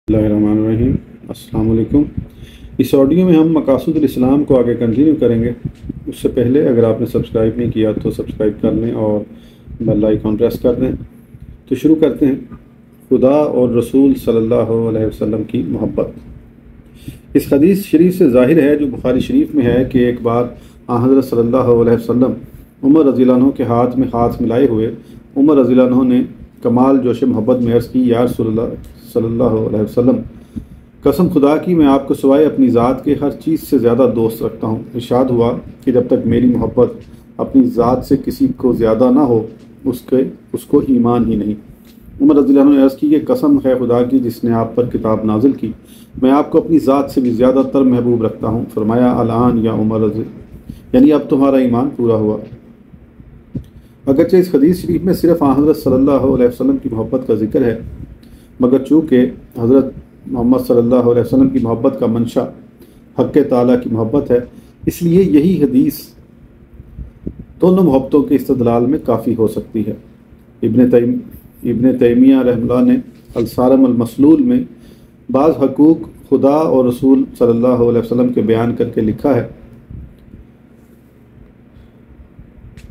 اللہ الرحمن الرحیم۔ السلام علیکم۔ اس آڈیو میں ہم مقاصد الاسلام کو آگے کنٹینیو کریں گے۔ اس سے پہلے اگر آپ نے سبسکرائب نہیں کیا تو سبسکرائب کر لیں اور بیل آئیکن پریس کر دیں۔ تو شروع کرتے ہیں۔ خدا اور رسول صلی اللہ علیہ وسلم کی محبت۔ اس حدیث شریف سے ظاہر ہے، جو بخاری شریف میں ہے، کہ ایک بار حضرت صلی اللہ علیہ وسلم عمر رضی اللہ عنہ کے ہاتھ میں ہاتھ ملائے ہوئے عمر رضی اللہ عنہ نے کمال جوش محبت میں عرض کی، یا رسول اللہ صلی اللہ علیہ وسلم، قسم خدا کی میں آپ کو سوائے اپنی ذات کے ہر چیز سے زیادہ دوست رکھتا ہوں۔ ارشاد ہوا کہ جب تک میری محبت اپنی ذات سے کسی کو زیادہ نہ ہو اس کو ایمان ہی نہیں۔ عمر رضی اللہ عنہ نے عرض کی کہ قسم ہے خدا کی جس نے آپ پر کتاب نازل کی، میں آپ کو اپنی ذات سے بھی زیادہ تر محبوب رکھتا ہوں۔ فرمایا الان یا عمر رضی، یعنی اب تمہارا ایمان پورا ہوا۔ اگرچہ اس حدیث شریف میں صرف حضرت صلی اللہ علیہ وسلم کی محبت کا ذکر ہے، مگر چونکہ حضرت محمد صلی اللہ علیہ وسلم کی محبت کا منشا حق تعالیٰ کی محبت ہے، اس لیے یہی حدیث دونوں محبتوں کے استدلال میں کافی ہو سکتی ہے۔ ابن تیمیہ رحمہ اللہ نے الصارم المسلول میں بعض حقوق خدا اور رسول صلی اللہ علیہ وسلم کے بیان کر کے لکھا ہے۔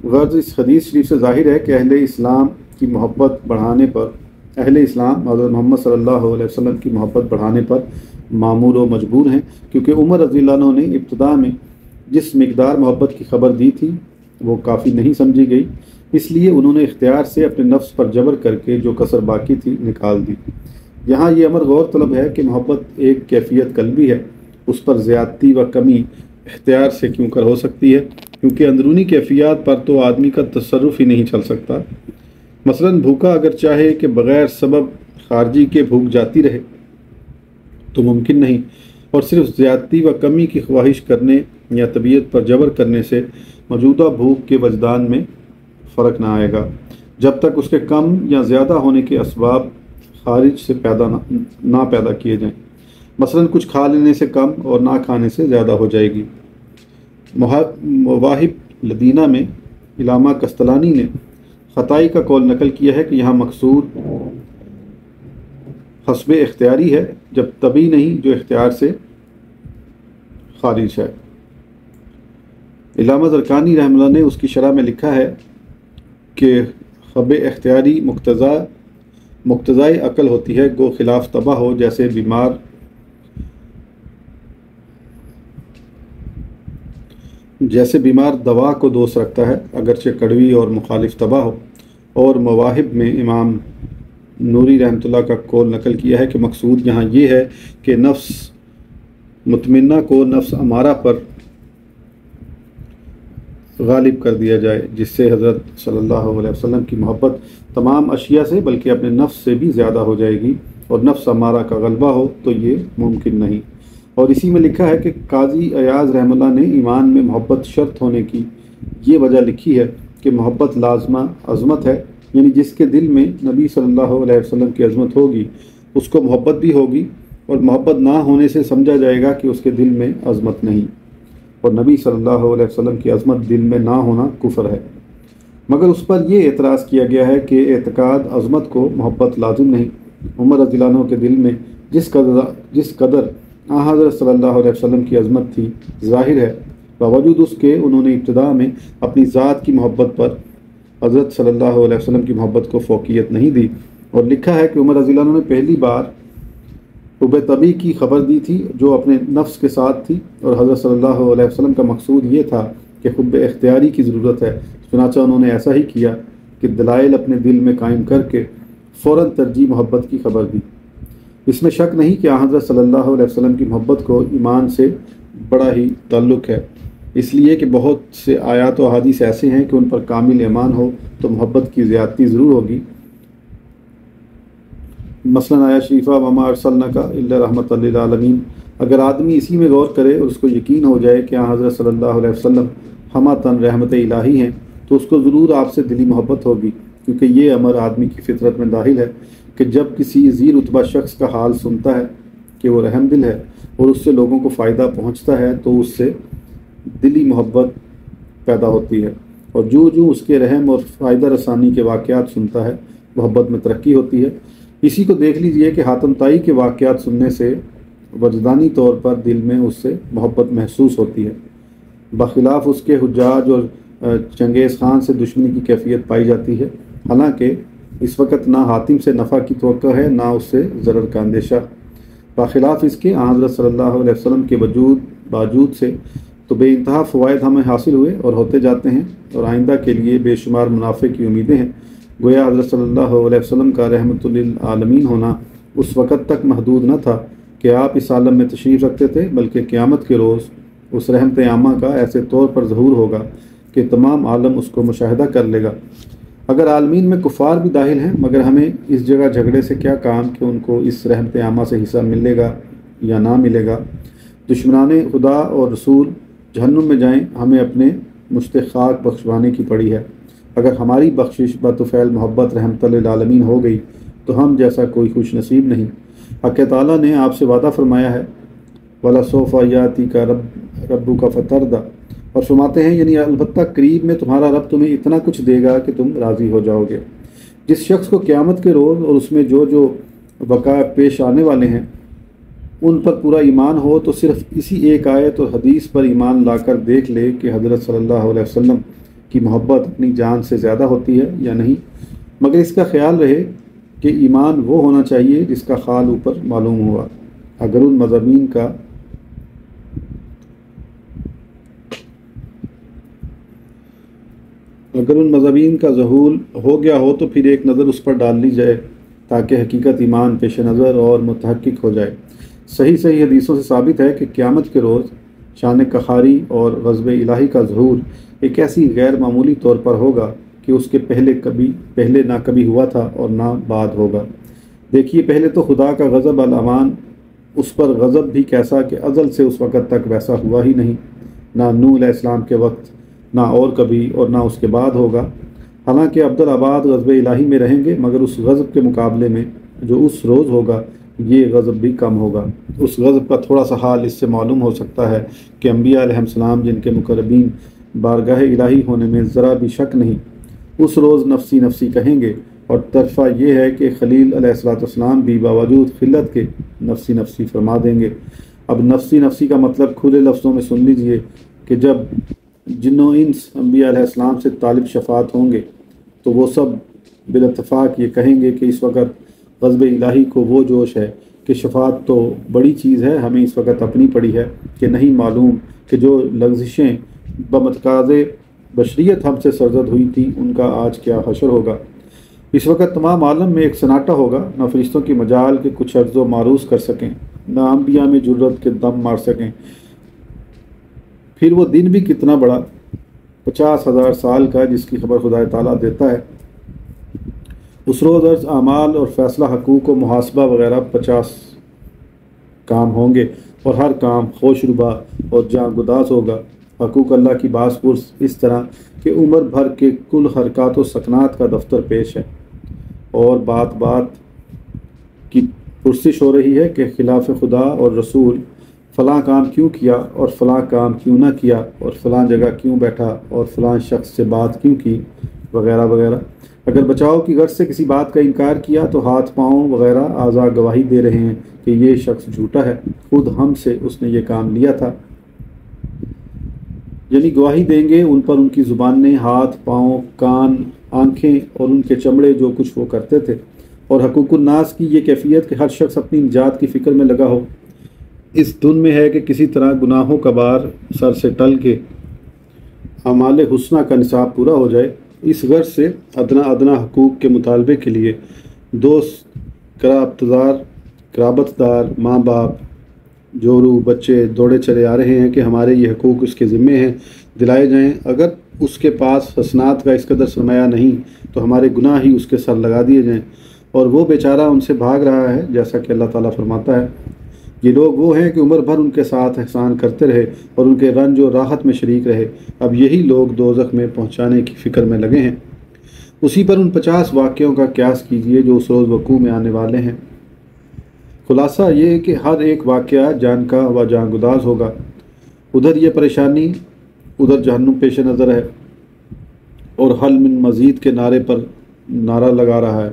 غرض اس حدیث شریف سے ظاہر ہے کہ اہل اسلام کی محبت بڑھانے پر اہل اسلام حضرت محمد صلی اللہ علیہ وسلم کی محبت بڑھانے پر مامور و مجبور ہیں، کیونکہ عمر رضی اللہ عنہ نے ابتدا میں جس مقدار محبت کی خبر دی تھی وہ کافی نہیں سمجھی گئی، اس لیے انہوں نے اختیار سے اپنے نفس پر جبر کر کے جو کسر باقی تھی نکال دی۔ یہاں یہ امر غور طلب ہے کہ محبت ایک کیفیت قلبی ہے، اس پر زیادتی و کمی اختیار سے کیوں کر ہو سکتی ہے، کیونکہ اندرونی کیفیات پر تو آدمی کا تصرف ہی نہیں چل سکتا۔ مثلا بھوکا اگر چاہے کہ بغیر سبب خارجی کے بھوک جاتی رہے تو ممکن نہیں، اور صرف زیادتی و کمی کی خواہش کرنے یا طبیعت پر جبر کرنے سے موجودہ بھوک کے وجدان میں فرق نہ آئے گا، جب تک اس کے کم یا زیادہ ہونے کے اسباب خارج سے نہ پیدا کیے جائیں۔ مثلا کچھ کھا لینے سے کم اور نہ کھانے سے زیادہ ہو جائے گی۔ مواہب لدینہ میں علامہ کستلانی نے خطائی کا قول نقل کیا ہے کہ یہاں مقصود حسب اختیاری ہے، جب طبی نہیں جو اختیار سے خارج ہے۔ علامہ زرقانی رحمہ اللہ نے اس کی شرح میں لکھا ہے کہ حب اختیاری مقتضائے عقل ہوتی ہے، گو خلاف تباہ ہو، جیسے بیمار دوا کو دوست رکھتا ہے اگرچہ کڑوی اور مخالف تباہ ہو۔ اور مواہب میں امام نوری رحمۃ اللہ کا قول نقل کیا ہے کہ مقصود یہاں یہ ہے کہ نفس مطمئنہ کو نفس امارہ پر غالب کر دیا جائے، جس سے حضرت صلی اللہ علیہ وسلم کی محبت تمام اشیاء سے بلکہ اپنے نفس سے بھی زیادہ ہو جائے گی، اور نفس امارہ کا غلبہ ہو تو یہ ممکن نہیں۔ اور اسی میں لکھا ہے کہ قاضی ایاز رحمہ اللہ نے ایمان میں محبت شرط ہونے کی یہ وجہ لکھی ہے کہ محبت لازمہ عظمت ہے، یعنی جس کے دل میں نبی صلی اللہ علیہ وسلم کی عظمت ہوگی اس کو محبت بھی ہوگی، اور محبت نہ ہونے سے سمجھا جائے گا کہ اس کے دل میں عظمت نہیں، اور نبی صلی اللہ علیہ وسلم کی عظمت دل میں نہ ہونا کفر ہے۔ مگر اس پر یہ اعتراض کیا گیا ہے کہ اعتقاد عظمت کو محبت لازم نہیں۔ عمر رضی اللہ عنہ کے دل میں جس قدر حضرت صلی اللہ علیہ وسلم کی عظمت تھی ظاہر ہے، باوجود اس کے انہوں نے ابتدا میں اپنی ذات کی محبت پر حضرت صلی اللہ علیہ وسلم کی محبت کو فوقیت نہیں دی۔ اور لکھا ہے کہ عمر رضی اللہ عنہ نے پہلی بار حب طبی کی خبر دی تھی جو اپنے نفس کے ساتھ تھی، اور حضرت صلی اللہ علیہ وسلم کا مقصود یہ تھا کہ حب اختیاری کی ضرورت ہے، چنانچہ انہوں نے ایسا ہی کیا کہ دلائل اپنے دل میں قائم کر کے فوراً ترجیح محبت کی خبر دی۔ اس میں شک نہیں کہ حضرت صلی اللہ علیہ وسلم کی محبت کو ایمان سے بڑا ہی تعلق ہے، اس لیے کہ بہت سے آیات و احادیث ایسے ہیں کہ ان پر کامل ایمان ہو تو محبت کی زیادتی ضرور ہوگی۔ مثلا آیت شریفہ وما ارسلناک الا رحمۃ للعالمین، اگر آدمی اسی میں غور کرے اور اس کو یقین ہو جائے کہ حضرت صلی اللہ علیہ وسلم ہماتن رحمت الہی ہیں، تو اس کو ضرور آپ سے دلی محبت ہوگی، کیونکہ یہ امر آدمی کی فطرت میں داخل ہے کہ جب کسی ذی رتبہ شخص کا حال سنتا ہے کہ وہ رحم دل ہے اور اس سے لوگوں کو فائدہ پہنچتا ہے تو اس سے دلی محبت پیدا ہوتی ہے، اور جو اس کے رحم اور فائدہ رسانی کے واقعات سنتا ہے محبت میں ترقی ہوتی ہے۔ اسی کو دیکھ لیجئے کہ حاتم طائی کے واقعات سننے سے وجدانی طور پر دل میں اس سے محبت محسوس ہوتی ہے، بخلاف اس کے حجاج اور چنگیز خان سے دشمنی کی کیفیت پائی جاتی ہے، حالانکہ اس وقت نہ حاتم سے نفع کی توقع ہے نہ اس سے ضرر کا اندیشہ۔ بخلاف اس کے حضرت صلی اللہ علیہ وسلم کے باوجود سے تو بے انتہا فوائد ہمیں حاصل ہوئے اور ہوتے جاتے ہیں، اور آئندہ کے لیے بے شمار منافع کی امیدیں ہیں۔ گویا حضرت صلی اللہ علیہ وسلم کا رحمت للعالمین ہونا اس وقت تک محدود نہ تھا کہ آپ اس عالم میں تشریف رکھتے تھے، بلکہ قیامت کے روز اس رحمت عامہ کا ایسے طور پر ظہور ہوگا کہ تمام عالم اس کو مشاہدہ کر لے گا۔ اگر عالمین میں کفار بھی داخل ہیں، مگر ہمیں اس جگہ جھگڑے سے کیا کام کہ ان کو اس رحمت عامہ سے حصہ ملے گا یا نہ ملے گا۔ دشمنان خدا اور رسول جہنم میں جائیں، ہمیں اپنے مستحقات بخشوانے کی پڑی ہے۔ اگر ہماری بخشش بطفیل محبت رحمت للعالمین ہو گئی تو ہم جیسا کوئی خوش نصیب نہیں۔ حق تعالیٰ نے آپ سے وعدہ فرمایا ہے وَلَسَوْفَ يَأْتِيكَ رَبُّكَ فَتَرْضَىٰ، اور فرماتے ہیں یعنی البتہ قریب میں تمہارا رب تمہیں اتنا کچھ دے گا کہ تم راضی ہو جاؤ گے۔ جس شخص کو قیامت کے روز اور اس میں جو وقائع پیش آنے والے ہیں ان پر پورا ایمان ہو تو صرف اسی ایک آیت اور حدیث پر ایمان لا کر دیکھ لے کہ حضرت صلی اللہ علیہ وسلم کی محبت اپنی جان سے زیادہ ہوتی ہے یا نہیں، مگر اس کا خیال رہے کہ ایمان وہ ہونا چاہیے جس کا خال اوپر معلوم ہوا۔ اگر ان مضامین کا ظہور ہو گیا ہو تو پھر ایک نظر اس پر ڈال لی جائے تاکہ حقیقت ایمان پیش نظر اور متحقق ہو جائے۔ صحیح حدیثوں سے ثابت ہے کہ قیامت کے روز شان قہاری اور غضب الہی کا ظہور ایک ایسی غیر معمولی طور پر ہوگا کہ اس کے پہلے نہ کبھی ہوا تھا اور نہ بعد ہوگا۔ دیکھیے، پہلے تو خدا کا غضب الامان، اس پر غضب بھی کیسا کہ ازل سے اس وقت تک ویسا ہوا ہی نہیں، نہ نوح علیہ السلام کے وقت، نہ اور کبھی، اور نہ اس کے بعد ہوگا۔ حالانکہ عبدالآباد غضب الہی میں رہیں گے، مگر اس غضب کے مقابلے میں جو اس روز ہوگا یہ غضب بھی کم ہوگا۔ اس غضب کا تھوڑا سا حال اس سے معلوم ہو سکتا ہے کہ انبیاء علیہ السلام جن کے مقربین بارگاہ الہی ہونے میں ذرا بھی شک نہیں، اس روز نفسی نفسی کہیں گے، اور طرفہ یہ ہے کہ خلیل علیہ السلام بھی باوجود خلت کے نفسی نفسی فرما دیں گے۔ اب نفسی نفسی کا مطلب کھلے لفظوں میں سن لیجئے کہ جب جن و انس انبیاء علیہ السلام سے طالب شفاعت ہوں گے تو وہ سب بالاتفاق یہ کہیں گے کہ اس وقت غضب الہی کو وہ جوش ہے کہ شفاعت تو بڑی چیز ہے، ہمیں اس وقت اپنی پڑی ہے کہ نہیں معلوم کہ جو لغزشیں بمتقاض بشریت ہم سے سرزد ہوئی تھی ان کا آج کیا حشر ہوگا۔ اس وقت تمام عالم میں ایک سناٹا ہوگا، نہ فرشتوں کی مجال کے کچھ عرض و معروض کر سکیں، نہ انبیاء میں جرت کے دم مار سکیں۔ پھر وہ دن بھی کتنا بڑا، 50,000 سال کا، جس کی خبر خدا تعالیٰ دیتا ہے۔ اس روز عرض اعمال اور فیصلہ حقوق و محاسبہ وغیرہ 50 کام ہوں گے، اور ہر کام خوش ربا اور جاں گداز ہوگا۔ حقوق اللہ کی باز پرس اس طرح کہ عمر بھر کے کل حرکات و سکنات کا دفتر پیش ہے، اور بات بات کی پرسش ہو رہی ہے کہ خلاف خدا اور رسول فلاں کام کیوں کیا اور فلاں کام کیوں نہ کیا، اور فلاں جگہ کیوں بیٹھا اور فلاں شخص سے بات کیوں کی، وغیرہ وغیرہ۔ اگر بچاؤ کی غرض سے کسی بات کا انکار کیا تو ہاتھ پاؤں وغیرہ اعضاء گواہی دے رہے ہیں کہ یہ شخص جھوٹا ہے، خود ہم سے اس نے یہ کام لیا تھا، یعنی گواہی دیں گے ان پر ان کی زبانیں، ہاتھ، پاؤں، کان، آنکھیں اور ان کے چمڑے جو کچھ وہ کرتے تھے۔ اور حقوق الناس کی یہ کیفیت کہ ہر شخص اپنی نجات کی فکر میں لگا ہو، اس دن میں ہے کہ کسی طرح گناہوں کا بار سر سے ٹل کے اعمال حسنہ کا نصاب پورا ہو جائے۔ اس غرض سے ادنا حقوق کے مطالبے کے لیے دوست، قرابت دار، ماں باپ، جورو، بچے دوڑے چلے آ رہے ہیں کہ ہمارے یہ حقوق اس کے ذمے ہیں، دلائے جائیں۔ اگر اس کے پاس حسنات کا اس قدر سرمایہ نہیں تو ہمارے گناہ ہی اس کے سر لگا دیے جائیں، اور وہ بیچارہ ان سے بھاگ رہا ہے، جیسا کہ اللہ تعالیٰ فرماتا ہے یہ لوگ وہ ہیں کہ عمر بھر ان کے ساتھ احسان کرتے رہے اور ان کے رنج و راحت میں شریک رہے، اب یہی لوگ دوزخ میں پہنچانے کی فکر میں لگے ہیں۔ اسی پر ان 50 واقعوں کا قیاس کیجئے جو اس روز وقوع میں آنے والے ہیں۔ خلاصہ یہ کہ ہر ایک واقعہ جان کا و جان گداز ہوگا، ادھر یہ پریشانی، ادھر جہنم پیش نظر ہے، اور حل من مزید کے نعرے پر نعرہ لگا رہا ہے۔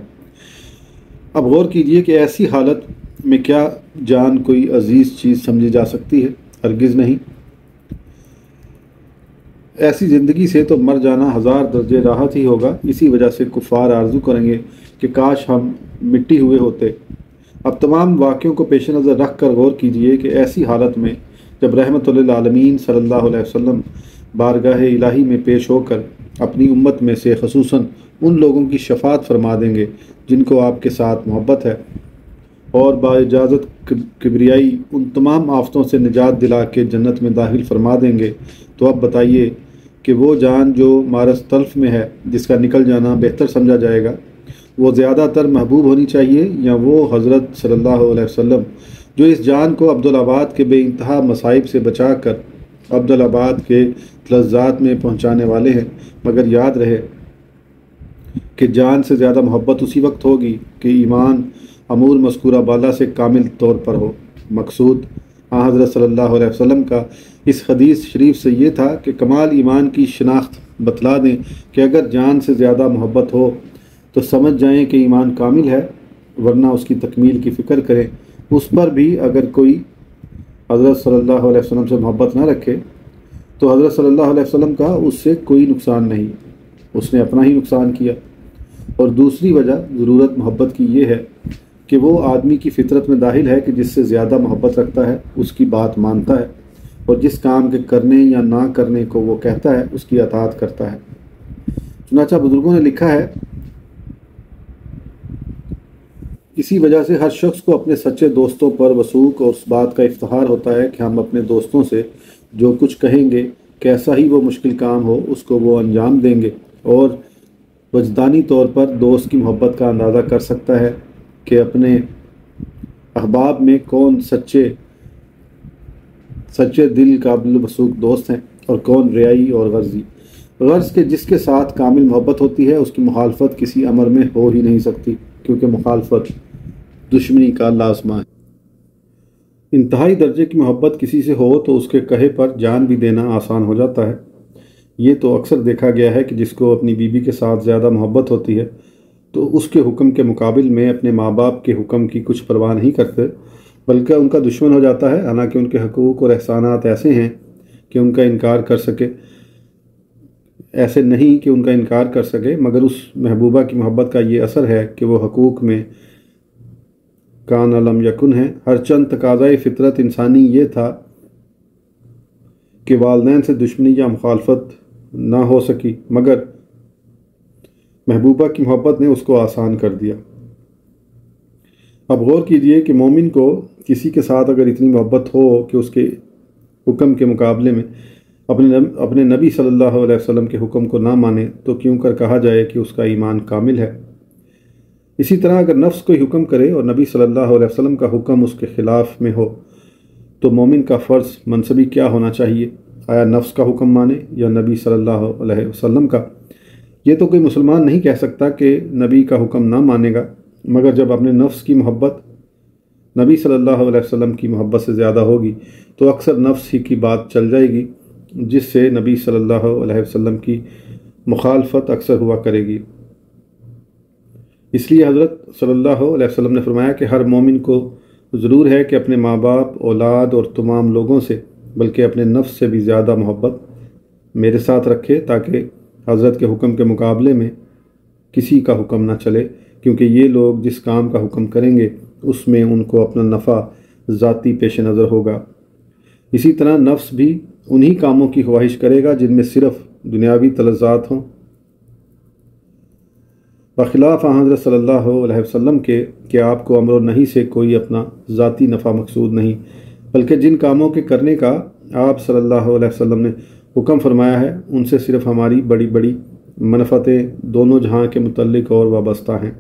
اب غور کیجئے کہ ایسی حالت میں کیا جان کوئی عزیز چیز سمجھی جا سکتی ہے؟ ہرگز نہیں۔ ایسی زندگی سے تو مر جانا 1000 درجے راحت ہی ہوگا۔ اسی وجہ سے کفار آرزو کریں گے کہ کاش ہم مٹی ہوئے ہوتے۔ اب تمام واقعوں کو پیش نظر رکھ کر غور کیجئے کہ ایسی حالت میں جب رحمت للعالمین صلی اللہ علیہ وسلم بارگاہ الہی میں پیش ہو کر اپنی امت میں سے خصوصاً ان لوگوں کی شفاعت فرما دیں گے جن کو آپ کے ساتھ محبت ہے، اور بااجازت کبریائی ان تمام آفتوں سے نجات دلا کے جنت میں داخل فرما دیں گے، تو اب بتائیے کہ وہ جان جو مارس تلف میں ہے، جس کا نکل جانا بہتر سمجھا جائے گا، وہ زیادہ تر محبوب ہونی چاہیے، یا وہ حضرت صلی اللہ علیہ وسلم جو اس جان کو عبدالآباد کے بے انتہا مصائب سے بچا کر عبدالآباد کے لذات میں پہنچانے والے ہیں؟ مگر یاد رہے کہ جان سے زیادہ محبت اسی وقت ہوگی کہ ایمان امور مذکورہ بالا سے کامل طور پر ہو۔ مقصود حضرت صلی اللہ علیہ وسلم کا اس حدیث شریف سے یہ تھا کہ کمال ایمان کی شناخت بتلا دیں کہ اگر جان سے زیادہ محبت ہو تو سمجھ جائیں کہ ایمان کامل ہے، ورنہ اس کی تکمیل کی فکر کریں۔ اس پر بھی اگر کوئی حضرت صلی اللہ علیہ وسلم سے محبت نہ رکھے تو حضرت صلی اللہ علیہ وسلم کا اس سے کوئی نقصان نہیں، اس نے اپنا ہی نقصان کیا۔ اور دوسری وجہ ضرورت محبت کی یہ ہے کہ وہ آدمی کی فطرت میں داخل ہے کہ جس سے زیادہ محبت رکھتا ہے اس کی بات مانتا ہے، اور جس کام کے کرنے یا نہ کرنے کو وہ کہتا ہے اس کی اطاعت کرتا ہے۔ چنانچہ بزرگوں نے لکھا ہے، اسی وجہ سے ہر شخص کو اپنے سچے دوستوں پر وثوق اور اس بات کا افتخار ہوتا ہے کہ ہم اپنے دوستوں سے جو کچھ کہیں گے، کیسا ہی وہ مشکل کام ہو، اس کو وہ انجام دیں گے، اور وجدانی طور پر دوست کی محبت کا اندازہ کر سکتا ہے کہ اپنے احباب میں کون سچے دل قابل وثوق دوست ہیں اور کون ریائی اور غرضی۔ غرض کہ جس کے ساتھ کامل محبت ہوتی ہے اس کی مخالفت کسی امر میں ہو ہی نہیں سکتی، کیونکہ مخالفت دشمنی کا لازمہ ہے۔ انتہائی درجے کی محبت کسی سے ہو تو اس کے کہے پر جان بھی دینا آسان ہو جاتا ہے۔ یہ تو اکثر دیکھا گیا ہے کہ جس کو اپنی بیوی کے ساتھ زیادہ محبت ہوتی ہے تو اس کے حکم کے مقابل میں اپنے ماں باپ کے حکم کی کچھ پرواہ نہیں کرتے، بلکہ ان کا دشمن ہو جاتا ہے، حالانکہ ان کے حقوق اور احسانات ایسے ہیں کہ ان کا انکار کر سکے، ایسے نہیں کہ ان کا انکار کر سکے، مگر اس محبوبہ کی محبت کا یہ اثر ہے کہ وہ حقوق میں کان لم یکن ہے۔ ہر چند تقاضۂ فطرت انسانی یہ تھا کہ والدین سے دشمنی یا مخالفت نہ ہو سکی، مگر محبوبہ کی محبت نے اس کو آسان کر دیا۔ اب غور کیجئے کہ مومن کو کسی کے ساتھ اگر اتنی محبت ہو کہ اس کے حکم کے مقابلے میں اپنے نبی صلی اللہ علیہ وسلم کے حکم کو نہ مانے تو کیوں کر کہا جائے کہ اس کا ایمان کامل ہے۔ اسی طرح اگر نفس کوئی حکم کرے اور نبی صلی اللہ علیہ وسلم کا حکم اس کے خلاف میں ہو تو مومن کا فرض منصبی کیا ہونا چاہیے؟ آیا نفس کا حکم مانے یا نبی صلی اللہ علیہ وسلم کا؟ یہ تو کوئی مسلمان نہیں کہہ سکتا کہ نبی کا حکم نہ مانے گا، مگر جب اپنے نفس کی محبت نبی صلی اللہ علیہ وسلم کی محبت سے زیادہ ہوگی تو اکثر نفس ہی کی بات چل جائے گی، جس سے نبی صلی اللہ علیہ وسلم کی مخالفت اکثر ہوا کرے گی۔ اس لیے حضرت صلی اللہ علیہ وسلم نے فرمایا کہ ہر مومن کو ضرور ہے کہ اپنے ماں باپ، اولاد اور تمام لوگوں سے، بلکہ اپنے نفس سے بھی زیادہ محبت میرے ساتھ رکھے، تاکہ حضرت کے حکم کے مقابلے میں کسی کا حکم نہ چلے، کیونکہ یہ لوگ جس کام کا حکم کریں گے اس میں ان کو اپنا نفع ذاتی پیش نظر ہوگا۔ اسی طرح نفس بھی انہی کاموں کی خواہش کرے گا جن میں صرف دنیاوی تلذات ہوں، بخلاف حضرت صلی اللہ علیہ وسلم کے کہ آپ کو امر و نہی سے کوئی اپنا ذاتی نفع مقصود نہیں، بلکہ جن کاموں کے کرنے کا آپ صلی اللہ علیہ وسلم نے حکم فرمایا ہے ان سے صرف ہماری بڑی بڑی منفعتیں دونوں جہاں کے متعلق اور وابستہ ہیں،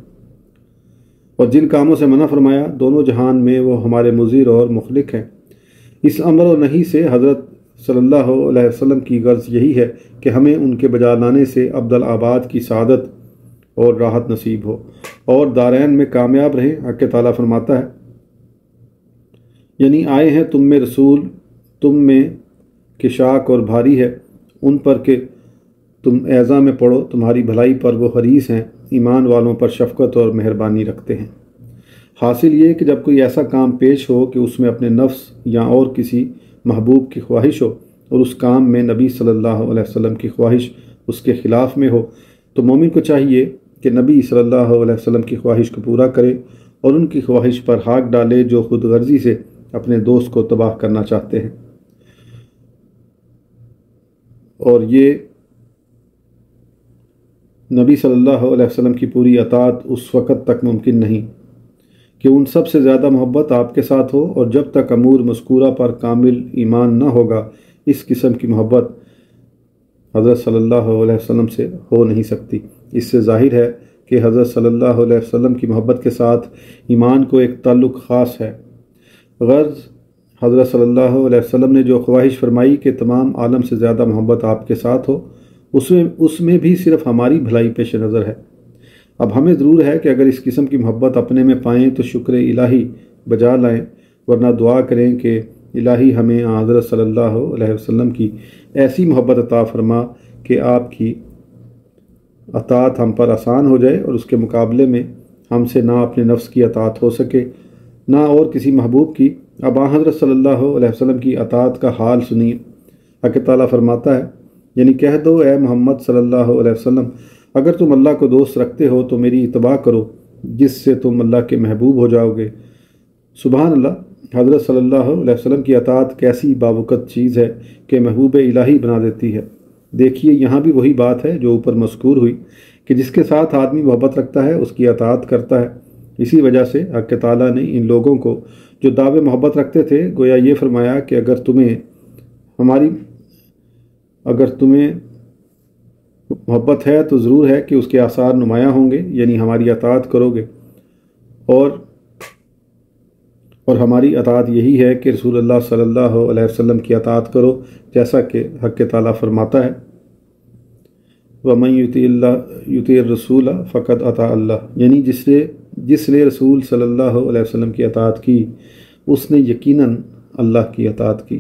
اور جن کاموں سے منع فرمایا دونوں جہان میں وہ ہمارے مضر اور مخلق ہیں۔ اس امر و نہی سے حضرت صلی اللہ علیہ وسلم کی غرض یہی ہے کہ ہمیں ان کے بجا لانے سے عبدالآباد کی سعادت اور راحت نصیب ہو اور دارین میں کامیاب رہیں۔ حق تعالیٰ فرماتا ہے، یعنی آئے ہیں تم میں رسول، تم میں کہ شاک اور بھاری ہے، ان پر کہ تم ایذا میں پڑھو، تمہاری بھلائی پر وہ حریص ہیں، ایمان والوں پر شفقت اور مہربانی رکھتے ہیں۔ حاصل یہ کہ جب کوئی ایسا کام پیش ہو کہ اس میں اپنے نفس یا اور کسی محبوب کی خواہش ہو اور اس کام میں نبی صلی اللہ علیہ وسلم کی خواہش اس کے خلاف میں ہو، تو مومن کو چاہیے کہ نبی صلی اللہ علیہ وسلم کی خواہش کو پورا کرے اور ان کی خواہش پر ہاک ڈالے جو خود غرضی سے اپنے دوست کو تباہ کرنا چاہتے ہیں۔ اور یہ نبی صلی اللہ علیہ وسلم کی پوری اطاعت اس وقت تک ممکن نہیں کہ ان سب سے زیادہ محبت آپ کے ساتھ ہو، اور جب تک امور مذکورہ پر کامل ایمان نہ ہوگا اس قسم کی محبت حضرت صلی اللہ علیہ وسلم سے ہو نہیں سکتی۔ اس سے ظاہر ہے کہ حضرت صلی اللہ علیہ وسلم کی محبت کے ساتھ ایمان کو ایک تعلق خاص ہے۔ غرض حضرت صلی اللہ علیہ وسلم نے جو خواہش فرمائی کہ تمام عالم سے زیادہ محبت آپ کے ساتھ ہو، اس میں بھی صرف ہماری بھلائی پیش نظر ہے۔ اب ہمیں ضرور ہے کہ اگر اس قسم کی محبت اپنے میں پائیں تو شکر الہی بجا لائیں، ورنہ دعا کریں کہ الہی ہمیں حضرت صلی اللہ علیہ وسلم کی ایسی محبت عطا فرما کہ آپ کی اطاعت ہم پر آسان ہو جائے اور اس کے مقابلے میں ہم سے نہ اپنے نفس کی اطاعت ہو سکے نہ اور کسی محبوب کی۔ اب حضرت صلی اللہ علیہ وسلم کی اطاعت کا حال سنیے۔ حق تعالیٰ فرماتا ہے، یعنی کہہ دو اے محمد صلی اللہ علیہ وسلم، اگر تم اللہ کو دوست رکھتے ہو تو میری اتباع کرو، جس سے تم اللہ کے محبوب ہو جاؤ گے۔ سبحان اللہ، حضرت صلی اللہ علیہ وسلم کی اطاعت کیسی باوقت چیز ہے کہ محبوب الہی بنا دیتی ہے۔ دیکھیے یہاں بھی وہی بات ہے جو اوپر مذکور ہوئی کہ جس کے ساتھ آدمی محبت رکھتا ہے اس کی اطاعت کرتا ہے۔ اسی وجہ سے حق تعالیٰ نے ان لوگوں کو جو دعوے محبت رکھتے تھے گویا یہ فرمایا کہ اگر تمہیں محبت ہے تو ضرور ہے کہ اس کے آثار نمایاں ہوں گے، یعنی ہماری اطاعت کرو گے، اور ہماری اطاعت یہی ہے کہ رسول اللہ صلی اللہ علیہ وسلم کی اطاعت کرو، جیسا کہ حق تعالیٰ فرماتا ہے وَمَن يُطِعِ الرَّسُولَ فَقَدْ أَطَاعَ اللَّهَ، یعنی جس نے رسول صلی اللہ علیہ وسلم کی اطاعت کی اس نے یقیناً اللہ کی اطاعت کی۔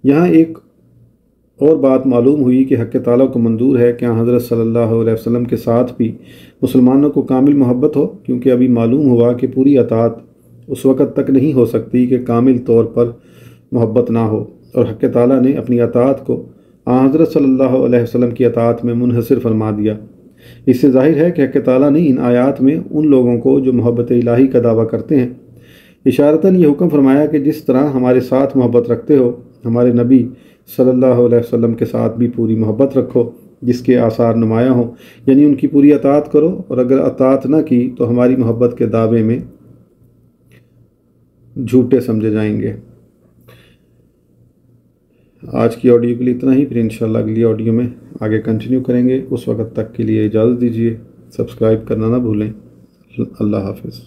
یہاں ایک اور بات معلوم ہوئی کہ حق تعالیٰ کو منظور ہے کہ حضرت صلی اللہ علیہ وسلم کے ساتھ بھی مسلمانوں کو کامل محبت ہو، کیونکہ ابھی معلوم ہوا کہ پوری اطاعت اس وقت تک نہیں ہو سکتی کہ کامل طور پر محبت نہ ہو، اور حق تعالیٰ نے اپنی اطاعت کو حضرت صلی اللہ علیہ وسلم کی اطاعت میں منحصر فرما دیا۔ اس سے ظاہر ہے کہ حق تعالیٰ نے ان آیات میں ان لوگوں کو جو محبت الہی کا دعویٰ کرتے ہیں اشارتاً یہ حکم فرمایا کہ جس طرح ہمارے ساتھ محبت رکھتے ہو ہمارے نبی صلی اللہ علیہ وسلم کے ساتھ بھی پوری محبت رکھو جس کے آثار نمایاں ہوں، یعنی ان کی پوری اطاعت کرو، اور اگر اطاعت نہ کی تو ہماری محبت کے دعوے میں جھوٹے سمجھے جائیں گے۔ آج کی آڈیو کے لیے اتنا ہی، پھر انشاءاللہ اگلی آڈیو میں آگے کنٹینیو کریں گے۔ اس وقت تک کے لیے اجازت دیجیے، سبسکرائب کرنا نہ بھولیں۔ اللہ حافظ۔